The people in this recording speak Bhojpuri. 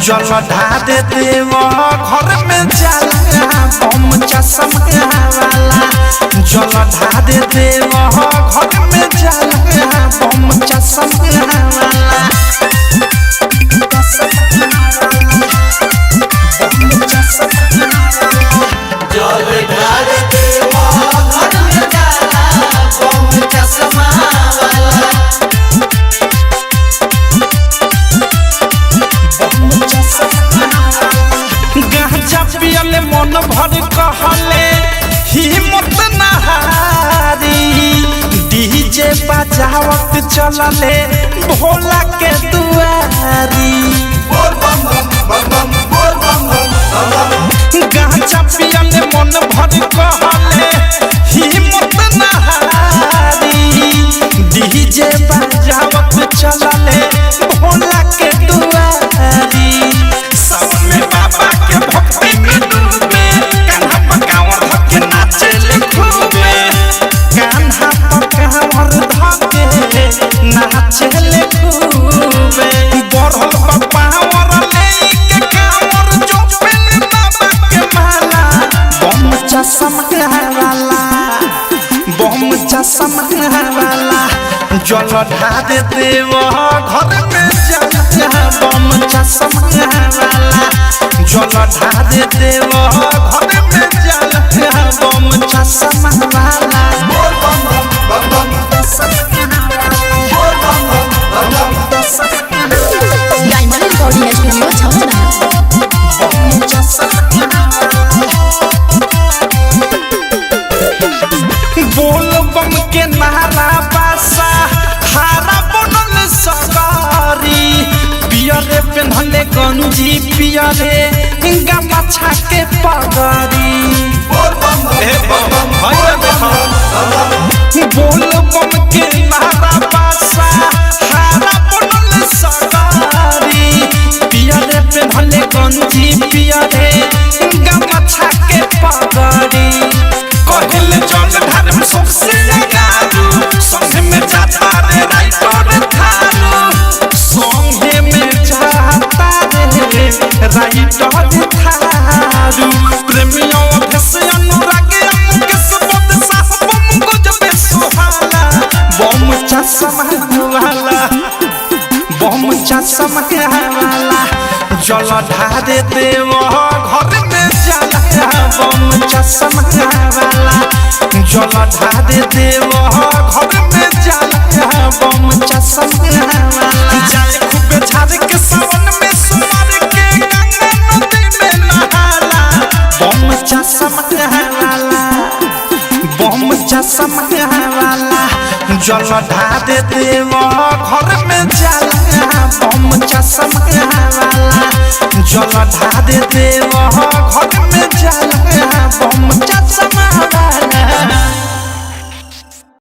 जल ढा दे देव घर में जाला बम चश्मा वाला। जल ढा दे देव घर में जाला बम चश्मा वाला। जल ढा दे देव घर में जाला बम चश्मा वाला। गांजा पियले मन भर कहले हिम्मत नहारी। डीजे बजावत चलले भोला के दुआरी। गांजा पियले मन भर कहले हिम्मत नहारी। डीजे बजावत चलले भोला के दुआरी। सबने बाबा के भक्ति में डूबे कान्हा पकावर धके नाचे ले खूबे। कान्हा पकावर धके नाचे ले खूबे। बढ़ल पावर लेके कावर जो पेले बाबा के माला। बम चश्मा वाला बम चश्मा वाला। जल ढा दे देव घर में जाला बम चश्मा वाला। जल ढा दे देव घर में जाला बम चश्मा वाला। डायमंड रिकॉर्डिंग स्टूडियो छावना। बोल बम के नारा बासा हारा बनल सगारी। पियरे पेन्हले गंजी पियरे गमछा के पगड़ी। बोल बम के नारा बासा हारा बनल सगारी। पियरे पेन्हले गंजी पियरे गमछा के पगड़ी। कहले जल धर्म सबसे आगारू संगे में जाता रे राइटर थारू। संगे में जाता रे राइटर थारू। प्रेमियों भेस अनुराग के सबद साहब बम गजबे सुहाला। बम चश्मा वाला बम चश्मा वाला। जल ढा दे देव घर में जाला बम चश्मा वाला। जल ढा दे देव घर में जाला बम चश्मा वाला। जाए खूबे झाड़ के सावन में सुमार के गंगा नदी में नहाला। बम चश्मा वाला बम चश्मा वाला। जल ढा दे देव घर में जाला बम चश्मा वाला। जल ढा दे देव